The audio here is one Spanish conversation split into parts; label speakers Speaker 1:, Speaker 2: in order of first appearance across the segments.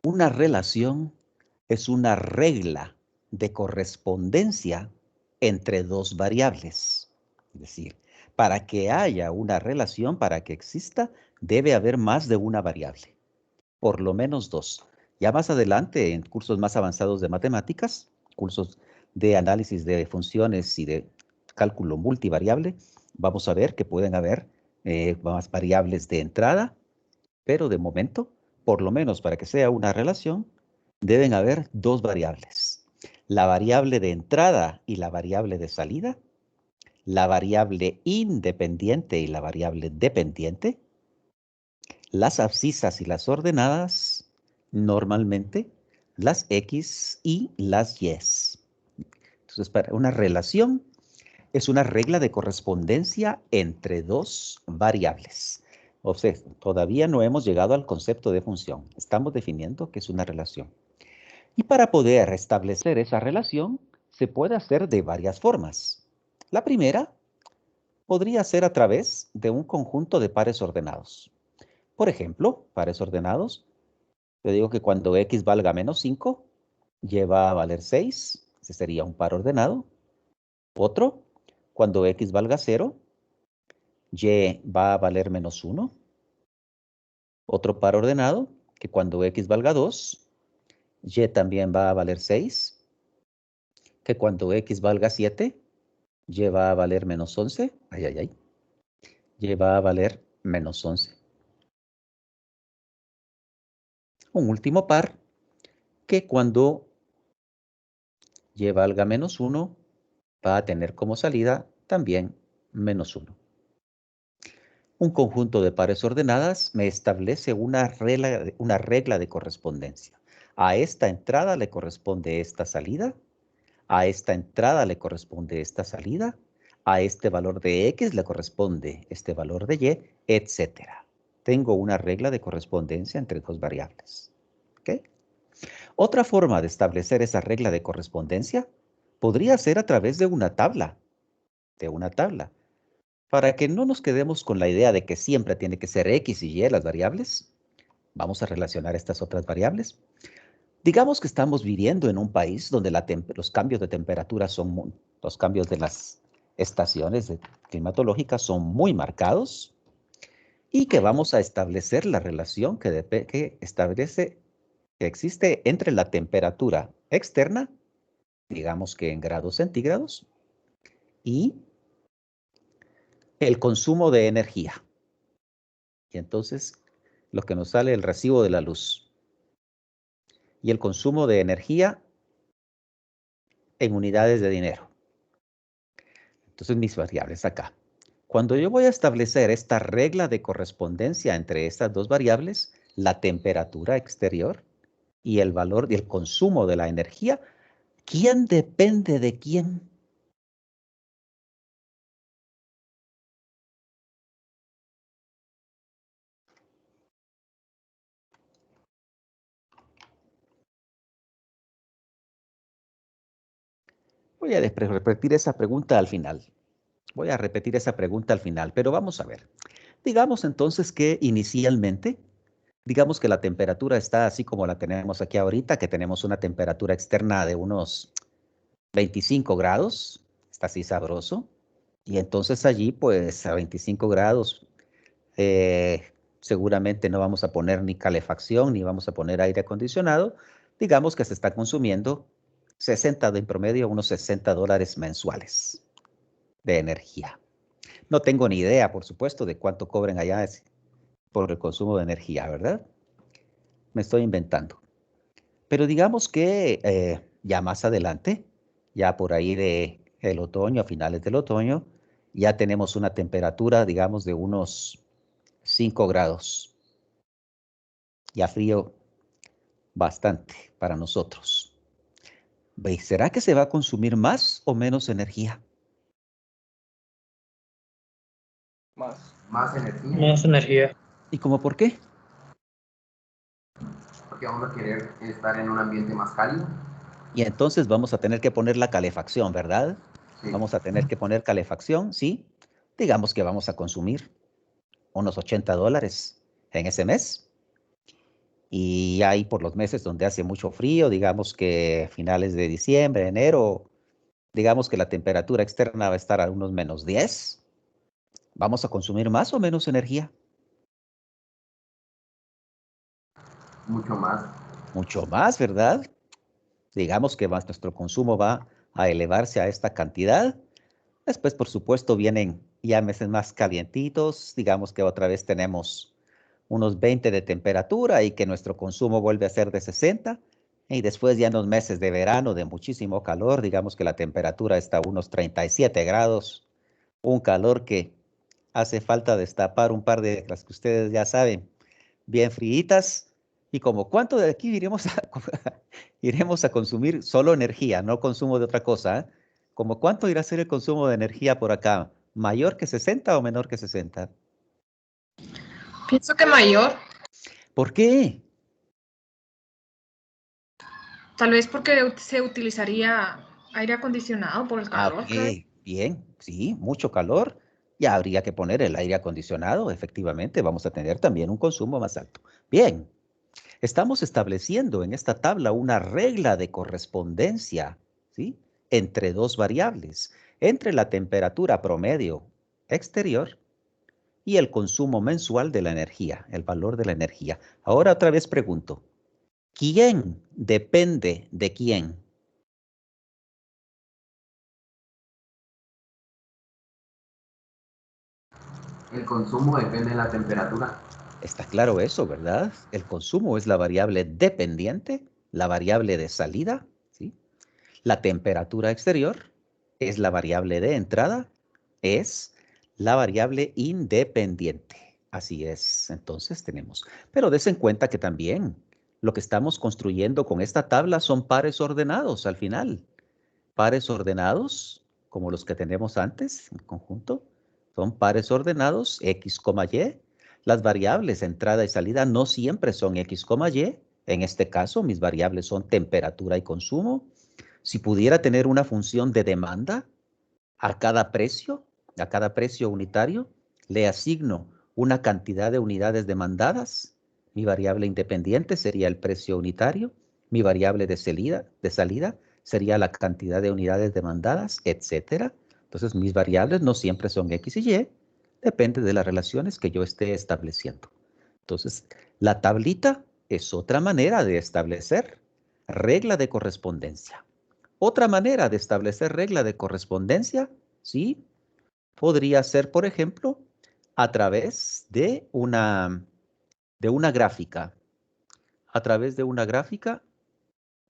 Speaker 1: Una relación es una regla de correspondencia entre dos variables. Es decir, para que haya una relación, para que exista, debe haber más de una variable. Por lo menos dos. Ya más adelante, en cursos más avanzados de matemáticas, cursos de análisis de funciones y de cálculo multivariable, vamos a ver que pueden haber más variables de entrada, pero de momento, por lo menos para que sea una relación, deben haber dos variables. La variable de entrada y la variable de salida, la variable independiente y la variable dependiente, las abscisas y las ordenadas, normalmente las X y las Y. Entonces, para una relación es una regla de correspondencia entre dos variables. O sea, todavía no hemos llegado al concepto de función. Estamos definiendo qué es una relación. Y para poder establecer esa relación, se puede hacer de varias formas. La primera podría ser a través de un conjunto de pares ordenados. Por ejemplo, pares ordenados, yo digo que cuando X valga menos 5, Y va a valer 6, ese sería un par ordenado. Otro, cuando X valga 0, Y va a valer menos 1. Otro par ordenado, que cuando X valga 2, Y también va a valer 6. Que cuando X valga 7, Y va a valer menos 11. Ay, ay, ay. Y va a valer menos 11. Un último par, que cuando Y valga menos 1, va a tener como salida también menos 1. Un conjunto de pares ordenadas me establece una regla de correspondencia. A esta entrada le corresponde esta salida, a esta entrada le corresponde esta salida, a este valor de X le corresponde este valor de Y, etc. Tengo una regla de correspondencia entre dos variables. ¿Okay? Otra forma de establecer esa regla de correspondencia podría ser a través de una tabla. Para que no nos quedemos con la idea de que siempre tiene que ser X y Y las variables, vamos a relacionar estas otras variables. Digamos que estamos viviendo en un país donde los cambios de temperatura los cambios de las estaciones climatológicas son muy marcados y que vamos a establecer la relación que existe entre la temperatura externa, digamos que en grados centígrados, y el consumo de energía. Y entonces lo que nos sale el recibo de la luz y el consumo de energía en unidades de dinero. Entonces mis variables acá. Cuando yo voy a establecer esta regla de correspondencia entre estas dos variables, la temperatura exterior y el valor y el consumo de la energía, ¿quién depende de quién? Voy a repetir esa pregunta al final. Pero vamos a ver. Digamos entonces que inicialmente, digamos que la temperatura está así como la tenemos aquí ahorita, que tenemos una temperatura externa de unos 25 grados, está así sabroso, y entonces allí pues a 25 grados seguramente no vamos a poner ni calefacción ni vamos a poner aire acondicionado, digamos que se está consumiendo 60 en promedio, unos $60 mensuales de energía. No tengo ni idea, por supuesto, de cuánto cobren allá por el consumo de energía, ¿verdad? Me estoy inventando. Pero digamos que ya más adelante, ya por ahí de el otoño, a finales del otoño, ya tenemos una temperatura, digamos, de unos 5 grados. Ya frío bastante para nosotros. ¿Será que se va a consumir más o menos energía?
Speaker 2: Más energía.
Speaker 3: Más energía.
Speaker 1: ¿Y cómo por qué?
Speaker 2: Porque vamos a querer estar en un ambiente más cálido.
Speaker 1: Y entonces vamos a tener que poner la calefacción, ¿verdad?
Speaker 2: Sí.
Speaker 1: Vamos a tener que poner calefacción, ¿sí? Digamos que vamos a consumir unos $80 en ese mes. Y hay por los meses donde hace mucho frío, digamos que finales de diciembre, enero, digamos que la temperatura externa va a estar a unos -10. ¿Vamos a consumir más o menos energía?
Speaker 2: Mucho más.
Speaker 1: Mucho más, ¿verdad? Digamos que nuestro consumo va a elevarse a esta cantidad. Después, por supuesto, vienen ya meses más calientitos. Digamos que otra vez tenemos unos 20 de temperatura y que nuestro consumo vuelve a ser de 60. Y después ya en los meses de verano de muchísimo calor, digamos que la temperatura está a unos 37 grados. Un calor que hace falta destapar un par de las que ustedes ya saben, bien fríitas. Y como cuánto de aquí iremos a consumir solo energía, no consumo de otra cosa, ¿eh? ¿Como cuánto irá a ser el consumo de energía por acá? ¿Mayor que 60 o menor que 60?
Speaker 3: Pienso que mayor,
Speaker 1: ¿Por qué?
Speaker 3: tal vez porque se utilizaría aire acondicionado por el
Speaker 1: Ah,
Speaker 3: calor, creo.
Speaker 1: ok, bien, sí, mucho calor. Ya habría que poner el aire acondicionado, efectivamente, vamos a tener también un consumo más alto. Bien, estamos estableciendo en esta tabla una regla de correspondencia, ¿sí? Entre dos variables, entre la temperatura promedio exterior y el consumo mensual de la energía, el valor de la energía. Ahora otra vez pregunto, ¿quién depende de quién?
Speaker 2: El consumo depende de la temperatura.
Speaker 1: Está claro eso, ¿verdad? El consumo es la variable dependiente, la variable de salida, ¿sí? La temperatura exterior es la variable de entrada, es la variable independiente. Así es, entonces tenemos. Pero des en cuenta que también lo que estamos construyendo con esta tabla son pares ordenados al final. Pares ordenados, como los que tenemos antes en conjunto, son pares ordenados X, Y. Las variables entrada y salida no siempre son X, Y. En este caso, mis variables son temperatura y consumo. Si pudiera tener una función de demanda a cada precio unitario, le asigno una cantidad de unidades demandadas. Mi variable independiente sería el precio unitario. Mi variable de salida sería la cantidad de unidades demandadas, etcétera. Entonces, mis variables no siempre son X y Y. Depende de las relaciones que yo esté estableciendo. Entonces, la tablita es otra manera de establecer regla de correspondencia. Otra manera de establecer regla de correspondencia, ¿sí? Podría ser, por ejemplo, a través de una gráfica. A través de una gráfica,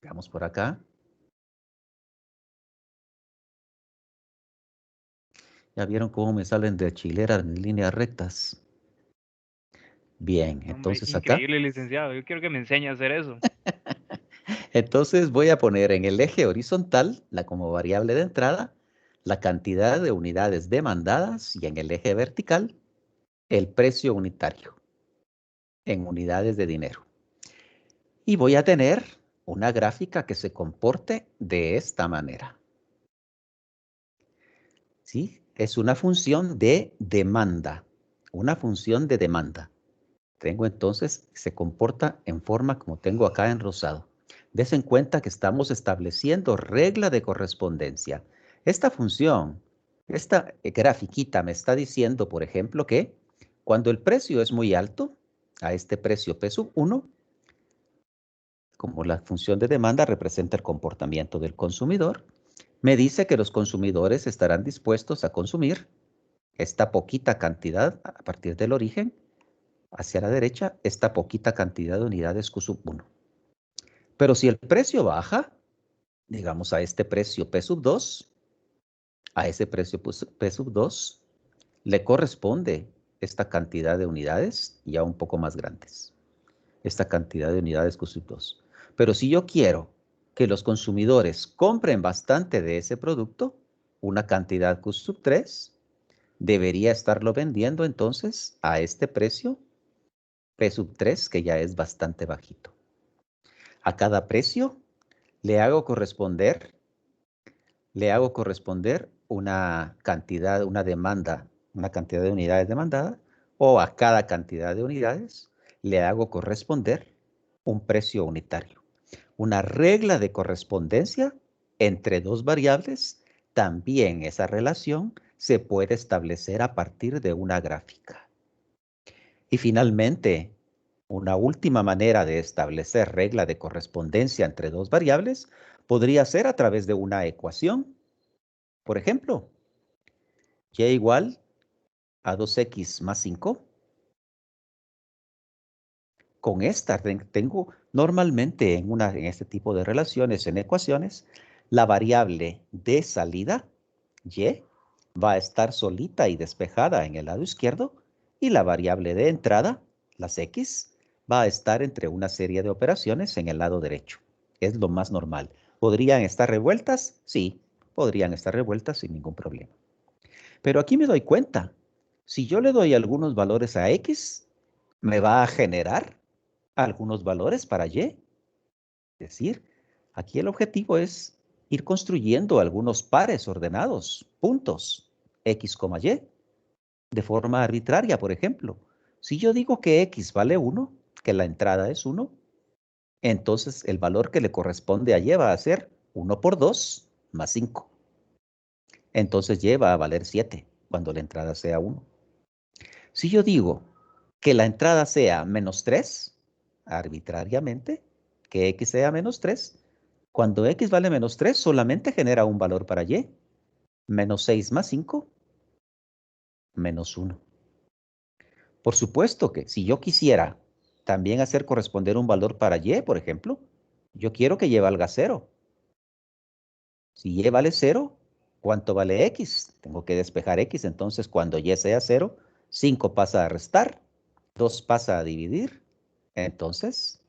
Speaker 1: veamos por acá. Ya vieron cómo me salen de chilera en líneas rectas. Bien,
Speaker 4: Hombre,
Speaker 1: entonces acá.
Speaker 4: increíble, licenciado. Yo quiero que me enseñe a hacer eso.
Speaker 1: Entonces voy a poner en el eje horizontal, como variable de entrada, la cantidad de unidades demandadas y en el eje vertical, el precio unitario en unidades de dinero. Y voy a tener una gráfica que se comporte de esta manera. ¿Sí? Es una función de demanda. Una función de demanda. Tengo entonces, se comporta en forma como tengo acá en rosado. Des en cuenta que estamos estableciendo regla de correspondencia. Esta función, esta grafiquita me está diciendo, por ejemplo, que cuando el precio es muy alto, a este precio P1, como la función de demanda representa el comportamiento del consumidor, me dice que los consumidores estarán dispuestos a consumir esta poquita cantidad a partir del origen, hacia la derecha, esta poquita cantidad de unidades Q1. Pero si el precio baja, digamos a este precio P2, a ese precio P2 le corresponde esta cantidad de unidades ya un poco más grandes. Esta cantidad de unidades Q2. Pero si yo quiero que los consumidores compren bastante de ese producto, una cantidad Q3, debería estarlo vendiendo entonces a este precio P3, que ya es bastante bajito. A cada precio le hago corresponder una cantidad, una demanda, una cantidad de unidades demandada, o a cada cantidad de unidades le hago corresponder un precio unitario. Una regla de correspondencia entre dos variables, también esa relación se puede establecer a partir de una gráfica. Y finalmente, una última manera de establecer regla de correspondencia entre dos variables podría ser a través de una ecuación. Por ejemplo, y igual a 2x más 5. Con esta tengo normalmente en este tipo de relaciones, en ecuaciones, la variable de salida, y, va a estar solita y despejada en el lado izquierdo, y la variable de entrada, las x, va a estar entre una serie de operaciones en el lado derecho. Es lo más normal. ¿Podrían estar revueltas? Sí, podrían estar revueltas sin ningún problema. Pero aquí me doy cuenta, si yo le doy algunos valores a x, me va a generar algunos valores para y. Es decir, aquí el objetivo es ir construyendo algunos pares ordenados, puntos, x, y, de forma arbitraria, por ejemplo. Si yo digo que x vale 1, que la entrada es 1, entonces el valor que le corresponde a y va a ser 1 por 2 más 5. Entonces y va a valer 7 cuando la entrada sea 1. Si yo digo que la entrada sea menos 3, arbitrariamente, que x sea menos 3, cuando x vale menos 3 solamente genera un valor para y. Menos 6 más 5, menos 1. Por supuesto que si yo quisiera también hacer corresponder un valor para y, por ejemplo, yo quiero que y valga 0. Si y vale 0, ¿cuánto vale x? Tengo que despejar x, entonces cuando y sea 0, 5 pasa a restar, 2 pasa a dividir, entonces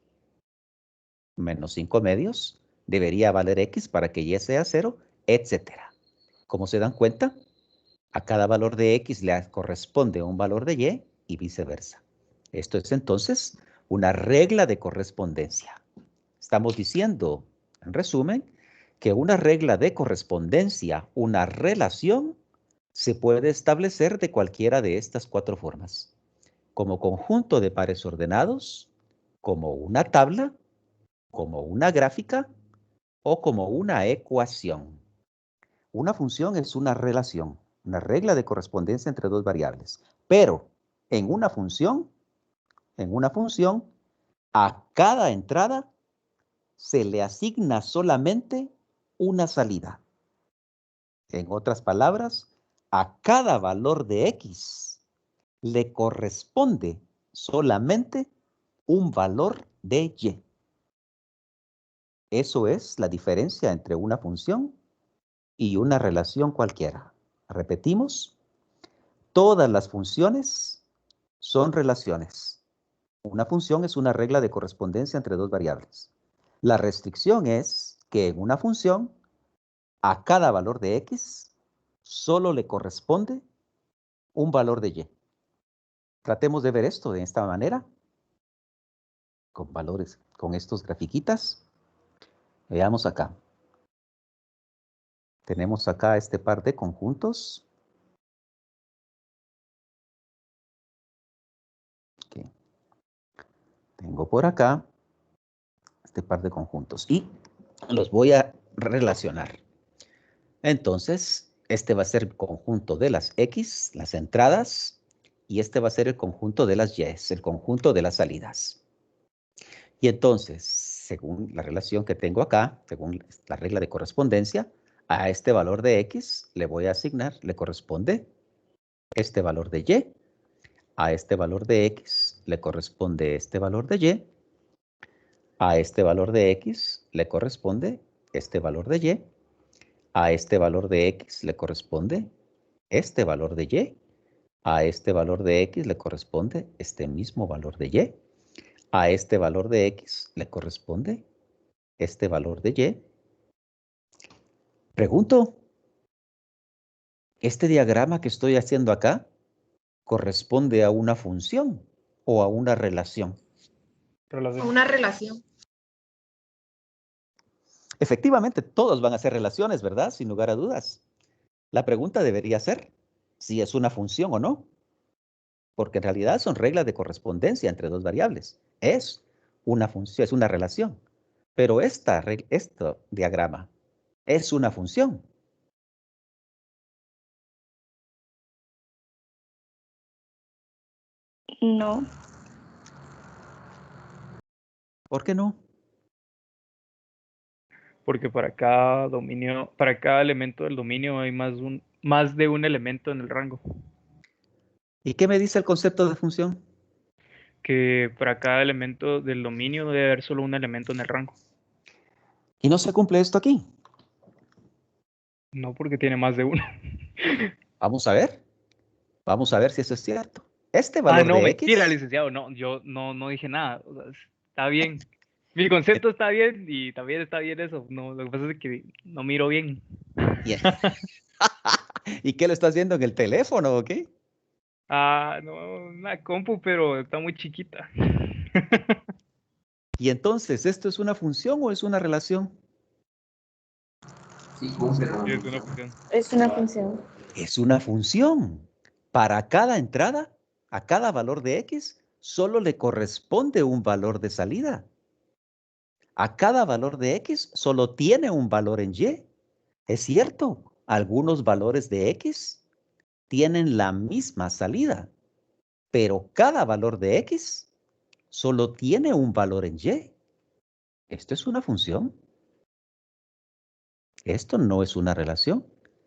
Speaker 1: menos 5 medios debería valer x para que y sea 0, etcétera. Como se dan cuenta, a cada valor de x le corresponde un valor de y viceversa. Esto es entonces una regla de correspondencia. Estamos diciendo, en resumen, que una regla de correspondencia, una relación, se puede establecer de cualquiera de estas cuatro formas. Como conjunto de pares ordenados, como una tabla, como una gráfica o como una ecuación. Una función es una relación, una regla de correspondencia entre dos variables. Pero en una función, a cada entrada se le asigna solamente una salida. En otras palabras, a cada valor de x le corresponde solamente un valor de y. Eso es la diferencia entre una función y una relación cualquiera. Repetimos, todas las funciones son relaciones. Una función es una regla de correspondencia entre dos variables. La restricción es que en una función, a cada valor de x, solo le corresponde un valor de y. Tratemos de ver esto de esta manera, con valores, con estos grafiquitas. Veamos acá. Tenemos acá este par de conjuntos. Okay. Tengo por acá este par de conjuntos y los voy a relacionar. Entonces, este va a ser el conjunto de las x, las entradas, y este va a ser el conjunto de las y, el conjunto de las salidas. Y entonces, según la relación que tengo acá, según la regla de correspondencia, a este valor de x le voy a asignar, le corresponde este valor de y, a este valor de x le corresponde este valor de y, a este valor de x le corresponde este valor de y, a este valor de x le corresponde este valor de y, a este valor de x le corresponde este mismo valor de y, a este valor de x le corresponde este valor de y. Pregunto, ¿este diagrama que estoy haciendo acá corresponde a una función o a una relación?
Speaker 3: Una relación.
Speaker 1: Efectivamente, todos van a ser relaciones, ¿verdad? Sin lugar a dudas. La pregunta debería ser si es una función o no, porque en realidad son reglas de correspondencia entre dos variables. Es una función, es una relación. Pero este diagrama es una función.
Speaker 5: No,
Speaker 1: ¿Por qué no?
Speaker 4: Porque para cada dominio, para cada elemento del dominio hay más de un elemento en el rango.
Speaker 1: ¿Y qué me dice el concepto de función?
Speaker 4: Que para cada elemento del dominio debe haber solo un elemento en el rango.
Speaker 1: ¿Y no se cumple esto aquí?
Speaker 4: No porque tiene más de uno.
Speaker 1: Vamos a ver. Vamos a ver si eso es cierto. Este
Speaker 4: Ah,
Speaker 1: valor
Speaker 4: no,
Speaker 1: de
Speaker 4: mentira,
Speaker 1: X,
Speaker 4: licenciado. No, yo no dije nada. O sea, está bien. Mi concepto está bien y también está bien eso. No, lo que pasa es que no miro bien.
Speaker 1: y, ¿y qué lo estás viendo en el teléfono o qué?
Speaker 4: Ah, no, una compu, pero está muy chiquita.
Speaker 1: Y entonces, ¿esto es una función o es una relación?
Speaker 2: Sí, cumple como
Speaker 4: Sí, es una
Speaker 2: función.
Speaker 4: función.
Speaker 5: es una función.
Speaker 1: Es una función. Para cada entrada, a cada valor de X, solo le corresponde un valor de salida. A cada valor de X solo tiene un valor en Y. Es cierto, algunos valores de X tienen la misma salida, pero cada valor de X solo tiene un valor en Y. Esto es una función. Esto no es una relación.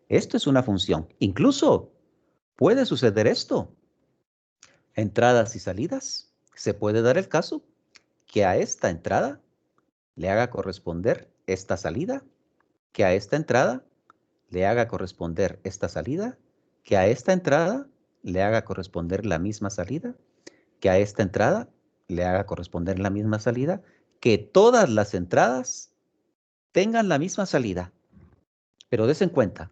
Speaker 1: Esto es una función. Incluso puede suceder esto. Entradas y salidas. Se puede dar el caso que a esta entrada le haga corresponder esta salida, que a esta entrada le haga corresponder esta salida, que a esta entrada le haga corresponder la misma salida, que a esta entrada le haga corresponder la misma salida, que todas las entradas tengan la misma salida. Pero des en cuenta,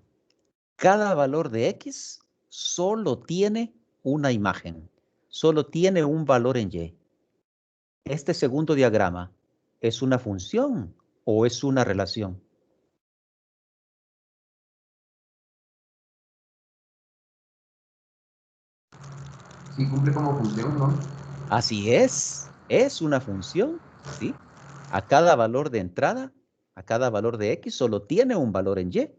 Speaker 1: cada valor de X solo tiene una imagen, solo tiene un valor en Y. Este segundo diagrama, ¿es una función o es una relación?
Speaker 2: Sí, cumple como función, ¿no?
Speaker 1: Así es una función, ¿sí? A cada valor de entrada, a cada valor de X solo tiene un valor en Y.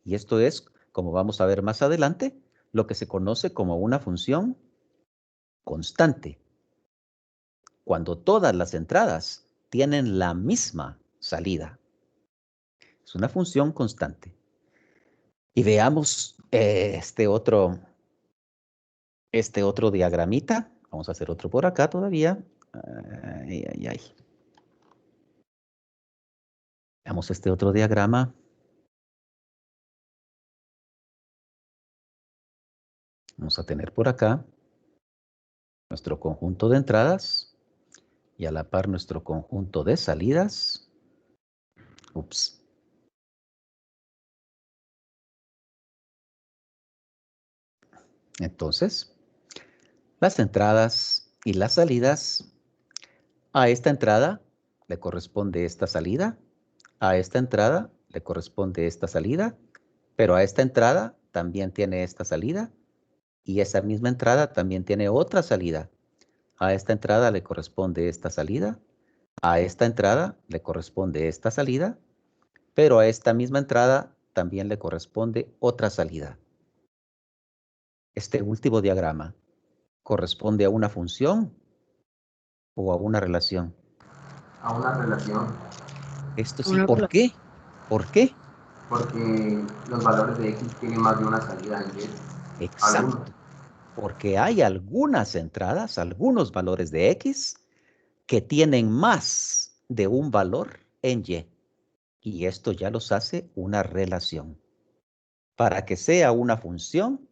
Speaker 1: Y esto es, como vamos a ver más adelante, lo que se conoce como una función constante. Cuando todas las entradas tienen la misma salida. Es una función constante. Y veamos este otro diagramita. Vamos a hacer otro por acá todavía. Ay, ay, ay. Veamos este otro diagrama. Vamos a tener por acá nuestro conjunto de entradas y a la par nuestro conjunto de salidas. Ups. Entonces, las entradas y las salidas, a esta entrada le corresponde esta salida, a esta entrada le corresponde esta salida, pero a esta entrada también tiene esta salida y esa misma entrada también tiene otra salida. A esta entrada le corresponde esta salida, a esta entrada le corresponde esta salida, pero a esta misma entrada también le corresponde otra salida. Este último diagrama corresponde a una función o a una relación.
Speaker 2: A una relación,
Speaker 1: Esto sí, ¿por qué? ¿Por qué?
Speaker 2: porque los valores de X tienen más de una salida en Y. Algunos.
Speaker 1: Exacto. Porque hay algunas entradas, algunos valores de X que tienen más de un valor en Y. Y esto ya los hace una relación. Para que sea una función,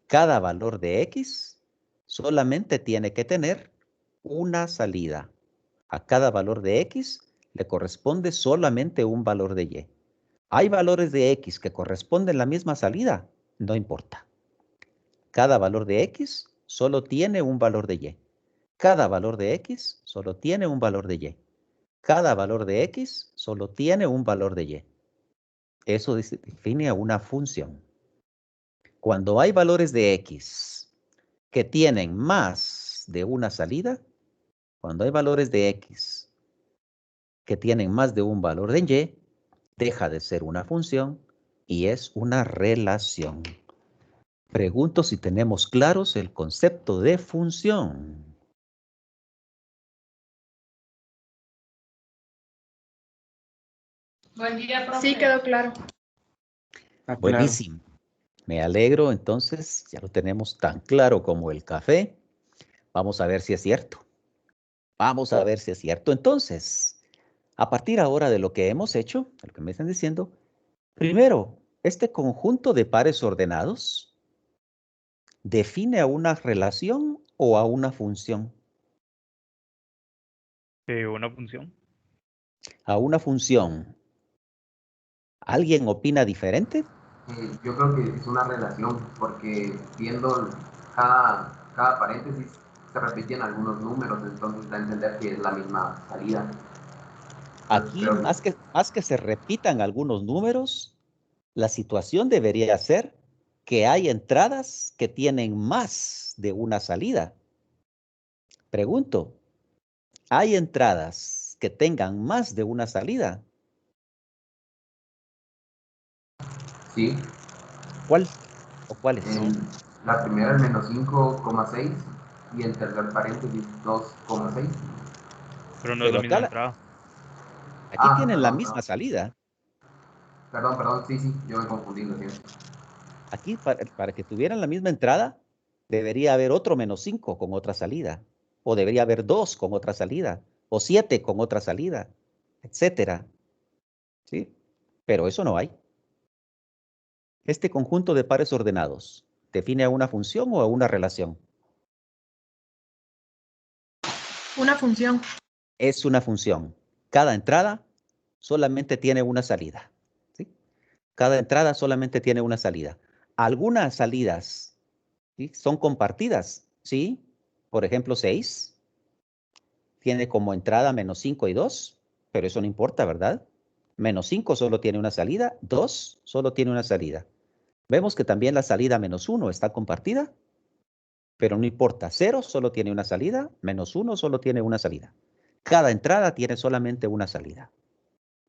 Speaker 1: cada valor de X solamente tiene que tener una salida. A cada valor de X le corresponde solamente un valor de Y. Hay valores de X que corresponden a la misma salida, no importa. Cada valor de X solo tiene un valor de Y. Cada valor de X solo tiene un valor de Y. Cada valor de X solo tiene un valor de Y. Eso define a una función. Cuando hay valores de X que tienen más de una salida, Cuando hay valores de X que tienen más de un valor de Y, deja de ser una función y es una relación. Pregunto si tenemos claros el concepto de función.
Speaker 3: Buen día, profe. Sí, quedó claro.
Speaker 5: Ah, claro.
Speaker 1: Buenísimo. Me alegro, entonces, ya lo tenemos tan claro como el café. Vamos a ver si es cierto. Vamos a ver si es cierto. Entonces, a partir ahora de lo que hemos hecho, de lo que me están diciendo, primero, este conjunto de pares ordenados define a una relación o a una función.
Speaker 4: Una función.
Speaker 1: A una función. ¿Alguien opina diferente?
Speaker 2: Yo creo que es una relación, porque viendo cada paréntesis se repiten algunos números, entonces da a entender que es la misma salida.
Speaker 1: Aquí, más que se repitan algunos números, la situación debería ser que hay entradas que tienen más de una salida. Pregunto, ¿hay entradas que tengan más de una salida?
Speaker 2: Sí.
Speaker 1: ¿Cuál o cuáles?
Speaker 2: La primera es menos 5,6 y el tercer paréntesis 2,6.
Speaker 4: Pero no es la misma entrada.
Speaker 1: Aquí tienen la
Speaker 2: Perdón,
Speaker 1: misma salida.
Speaker 2: Perdón, sí, yo me confundí, lo siento.
Speaker 1: Aquí, para que tuvieran la misma entrada, debería haber otro menos 5 con otra salida. O debería haber 2 con otra salida. O 7 con otra salida, etcétera. ¿Sí? Pero eso no hay. Este conjunto de pares ordenados, ¿define a una función o a una relación?
Speaker 3: Una función.
Speaker 1: Es una función. Cada entrada solamente tiene una salida. ¿Sí? Cada entrada solamente tiene una salida. Algunas salidas, ¿sí?, son compartidas. ¿Sí? Por ejemplo, 6 tiene como entrada menos 5 y 2, pero eso no importa, ¿verdad? Menos 5 solo tiene una salida, 2 solo tiene una salida. Vemos que también la salida menos 1 está compartida, pero no importa. 0 solo tiene una salida, menos 1 solo tiene una salida. Cada entrada tiene solamente una salida.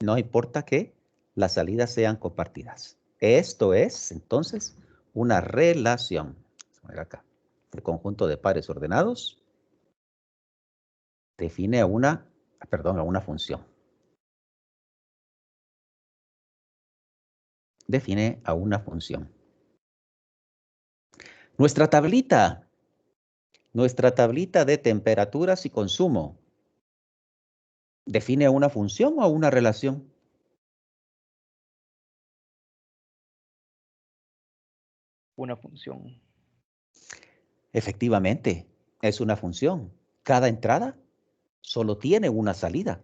Speaker 1: No importa que las salidas sean compartidas. Esto es, entonces, una relación. Vamos a ver acá. El conjunto de pares ordenados define a una función. Define a una función. Nuestra tablita de temperaturas y consumo, ¿define a una función o a una relación?
Speaker 4: Una función.
Speaker 1: Efectivamente, es una función. Cada entrada solo tiene una salida.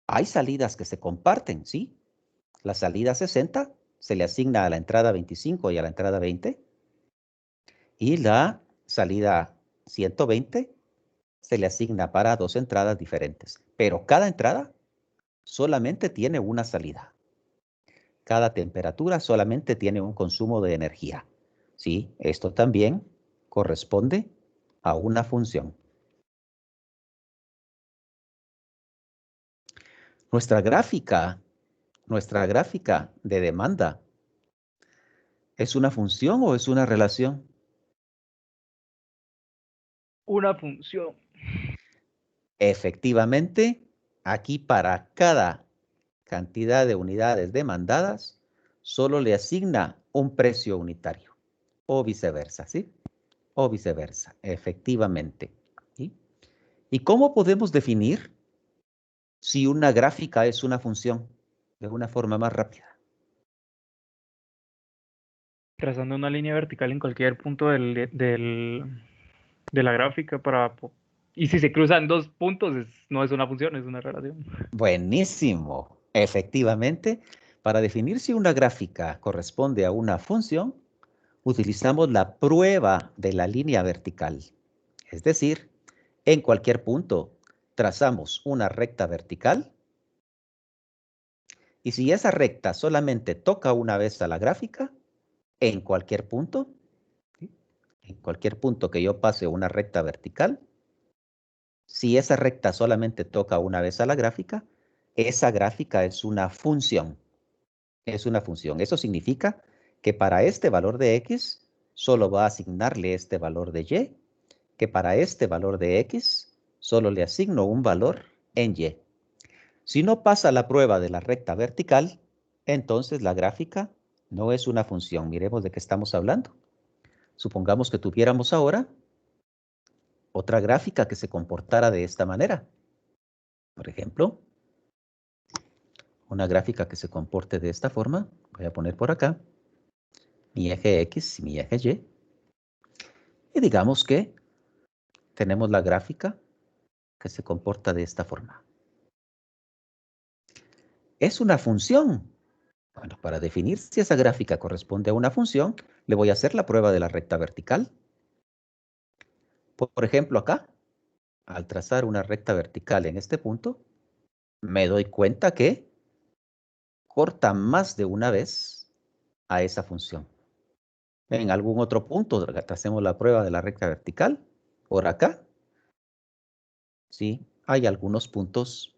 Speaker 1: Hay salidas que se comparten, ¿sí? La salida 60 se le asigna a la entrada 25 y a la entrada 20. Y la salida 120 se le asigna para dos entradas diferentes. Pero cada entrada solamente tiene una salida. Cada temperatura solamente tiene un consumo de energía. Sí, esto también corresponde a una función. Nuestra gráfica de demanda, ¿es una función o es una relación?
Speaker 4: Una función.
Speaker 1: Efectivamente, aquí para cada cantidad de unidades demandadas, solo le asigna un precio unitario, o viceversa, ¿sí? O viceversa, efectivamente. ¿Sí? ¿Y cómo podemos definir si una gráfica es una función de una forma más rápida?
Speaker 4: Trazando una línea vertical en cualquier punto de la gráfica y si se cruzan dos puntos, no es una función, es una relación.
Speaker 1: Buenísimo. Efectivamente, para definir si una gráfica corresponde a una función, utilizamos la prueba de la línea vertical. Es decir, en cualquier punto trazamos una recta vertical y si esa recta solamente toca una vez a la gráfica, en cualquier punto, ¿sí?, en cualquier punto que yo pase una recta vertical, Si esa recta solamente toca una vez a la gráfica, esa gráfica es una función. Es una función. Eso significa que para este valor de x, solo va a asignarle este valor de y, que para este valor de x, solo le asigno un valor en y. Si no pasa la prueba de la recta vertical, entonces la gráfica no es una función. Miremos de qué estamos hablando. Supongamos que tuviéramos ahora otra gráfica que se comportara de esta manera. Por ejemplo, una gráfica que se comporte de esta forma. Voy a poner por acá mi eje X y mi eje Y. Y digamos que tenemos la gráfica que se comporta de esta forma. Es una función. Bueno, para definir si esa gráfica corresponde a una función, le voy a hacer la prueba de la recta vertical. Por ejemplo, acá, al trazar una recta vertical en este punto, me doy cuenta que corta más de una vez a esa función. En algún otro punto, hacemos la prueba de la recta vertical, por acá. Sí, hay algunos puntos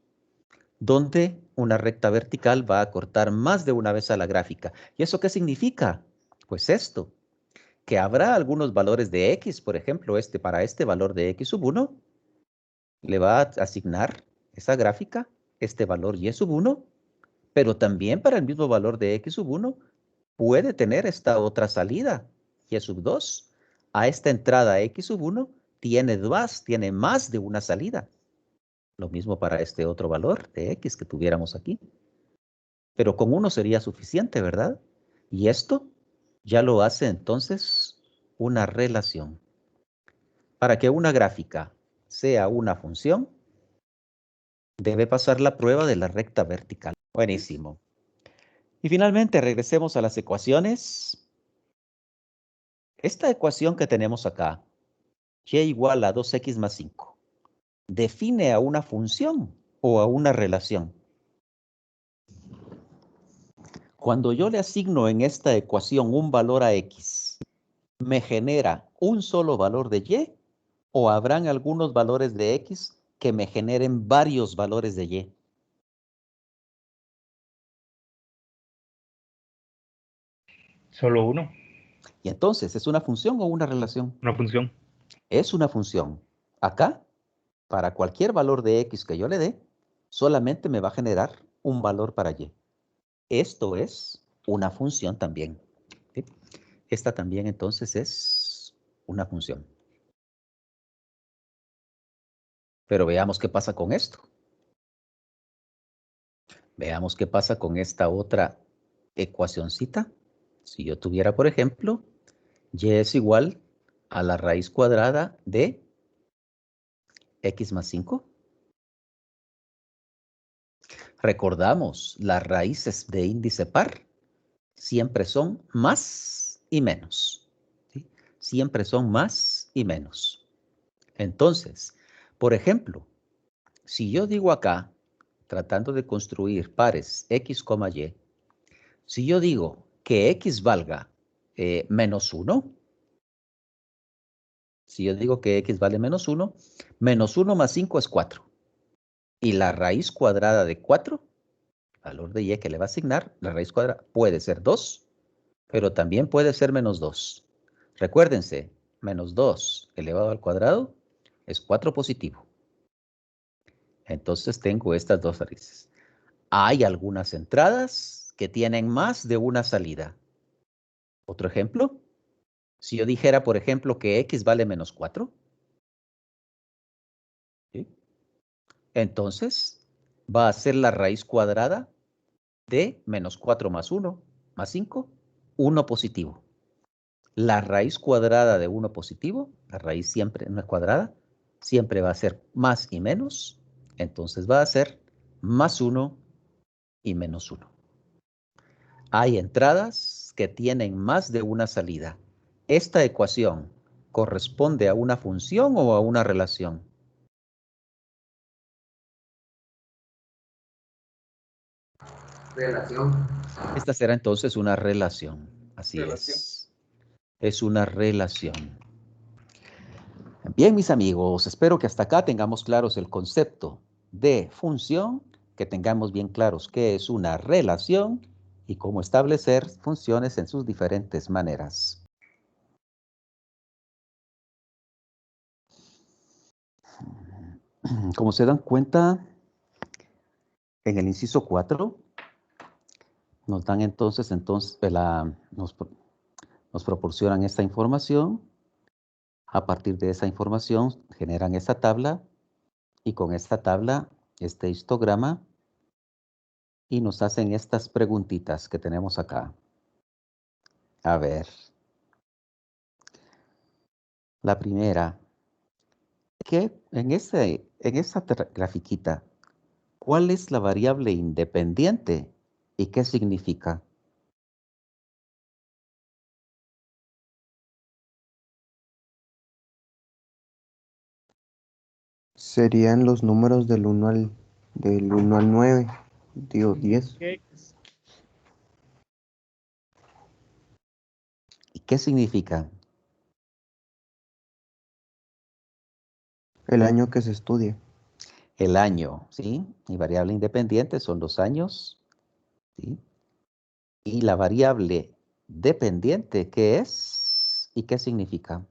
Speaker 1: donde una recta vertical va a cortar más de una vez a la gráfica. ¿Y eso qué significa? Pues esto, que habrá algunos valores de x, por ejemplo, para este valor de x sub 1, le va a asignar esa gráfica este valor y sub 1, pero también para el mismo valor de x sub 1 puede tener esta otra salida, y sub 2. A esta entrada x sub 1 tiene más de una salida. Lo mismo para este otro valor de x que tuviéramos aquí. Pero con uno sería suficiente, ¿verdad? Y esto ya lo hace entonces una relación. Para que una gráfica sea una función, debe pasar la prueba de la recta vertical. Buenísimo. Y finalmente regresemos a las ecuaciones. Esta ecuación que tenemos acá, y igual a 2x más 5, ¿define a una función o a una relación? Cuando yo le asigno en esta ecuación un valor a x, ¿me genera un solo valor de y o habrán algunos valores de x que me generen varios valores de y?
Speaker 4: Solo uno,
Speaker 1: Y entonces, ¿es una función o una relación?
Speaker 4: una función.
Speaker 1: Es una función. Acá, para cualquier valor de x que yo le dé, solamente me va a generar un valor para y. Esto es una función también. ¿Sí? Esta también entonces es una función. Pero veamos qué pasa con esto. Veamos qué pasa con esta otra ecuacioncita. Si yo tuviera, por ejemplo, y es igual a la raíz cuadrada de x más 5. Recordamos, las raíces de índice par siempre son más y menos. ¿Sí? Siempre son más y menos. Entonces, por ejemplo, si yo digo acá, tratando de construir pares x, y, si yo digo que x valga menos 1, si yo digo que x vale menos 1 más 5 es 4. Y la raíz cuadrada de 4, valor de y que le va a asignar, la raíz cuadrada puede ser 2, pero también puede ser menos 2. Recuérdense, menos 2 elevado al cuadrado es 4 positivo. Entonces tengo estas dos raíces. Hay algunas entradas que tienen más de una salida. Otro ejemplo, si yo dijera, por ejemplo, que x vale menos 4, ¿sí? Entonces va a ser la raíz cuadrada de menos 4 más 1 más 5, 1 positivo. La raíz cuadrada de 1 positivo, la raíz siempre, una cuadrada, siempre va a ser más y menos, entonces va a ser más 1 y menos 1. Hay entradas que tienen más de una salida. ¿Esta ecuación corresponde a una función o a una relación?
Speaker 2: Relación.
Speaker 1: Esta será entonces una relación. Así es. Es una relación. Bien, mis amigos, espero que hasta acá tengamos claros el concepto de función, que tengamos bien claros qué es una relación y cómo establecer funciones en sus diferentes maneras. Como se dan cuenta, en el inciso 4 nos dan entonces nos proporcionan esta información. A partir de esa información generan esta tabla y con esta tabla, este histograma, y nos hacen estas preguntitas que tenemos acá. A ver. La primera, que en esta grafiquita, ¿cuál es la variable independiente y qué significa?
Speaker 5: Serían los números del 1 al 9, digo 10.
Speaker 1: ¿Y qué significa?
Speaker 5: El año que se estudia.
Speaker 1: El año, ¿sí? Y variable independiente son los años, ¿sí? Y la variable dependiente, ¿qué es? ¿Y qué significa?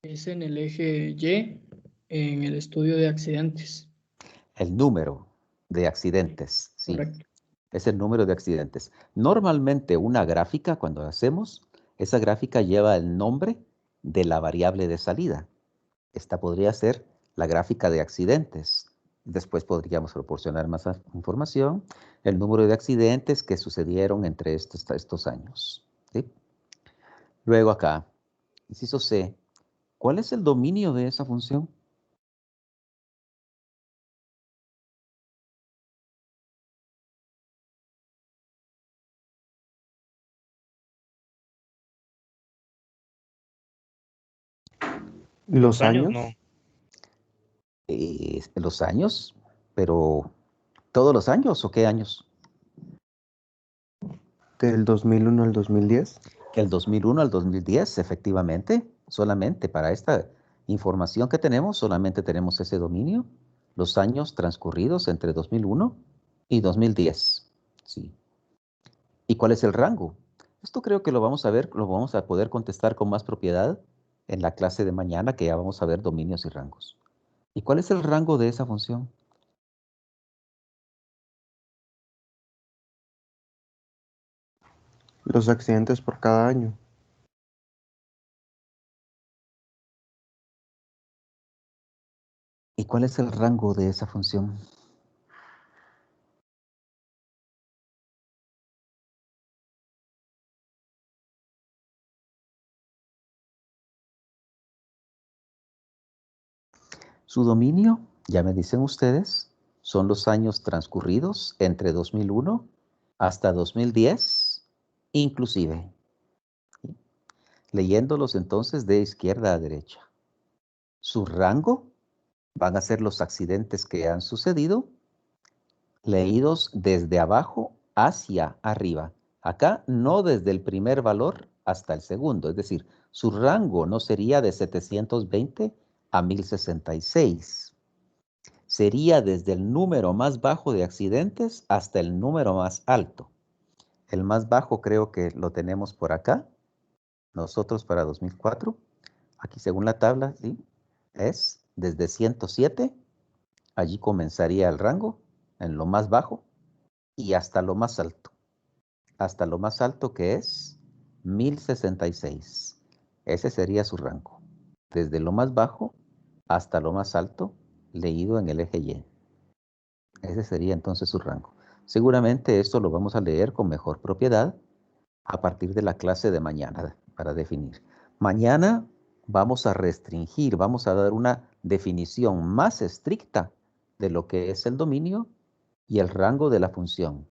Speaker 6: Es en el eje Y, en el estudio de accidentes.
Speaker 1: El número de accidentes, sí.
Speaker 6: Correcto.
Speaker 1: Es el número de accidentes. Normalmente una gráfica, cuando la hacemos, esa gráfica lleva el nombre de la variable de salida. Esta podría ser la gráfica de accidentes. Después podríamos proporcionar más información. El número de accidentes que sucedieron entre estos años, ¿sí? Luego acá, inciso C, ¿cuál es el dominio de esa función?
Speaker 5: Los años.
Speaker 4: No.
Speaker 1: Los años, pero ¿todos los años o qué años?
Speaker 5: Del 2001 al 2010.
Speaker 1: El 2001 al 2010, efectivamente, solamente para esta información que tenemos, solamente tenemos ese dominio, los años transcurridos entre 2001 y 2010. Sí. ¿Y cuál es el rango? Esto creo que lo vamos a ver, lo vamos a poder contestar con más propiedad en la clase de mañana, que ya vamos a ver dominios y rangos. ¿Y cuál es el rango de esa función?
Speaker 5: Los accidentes por cada año.
Speaker 1: ¿Y cuál es el rango de esa función? Su dominio, ya me dicen ustedes, son los años transcurridos entre 2001 hasta 2010, inclusive. Leyéndolos entonces de izquierda a derecha. Su rango van a ser los accidentes que han sucedido, leídos desde abajo hacia arriba. Acá no desde el primer valor hasta el segundo, es decir, su rango no sería de 720 a 1066. Sería desde el número más bajo de accidentes hasta el número más alto. El más bajo creo que lo tenemos por acá, nosotros para 2004. Aquí según la tabla, ¿sí? Es desde 107, allí comenzaría el rango, en lo más bajo, y hasta lo más alto. Hasta lo más alto que es 1066. Ese sería su rango. Desde lo más bajo hasta lo más alto, leído en el eje Y. Ese sería entonces su rango. Seguramente esto lo vamos a leer con mejor propiedad a partir de la clase de mañana para definir. Mañana vamos a restringir, vamos a dar una definición más estricta de lo que es el dominio y el rango de la función.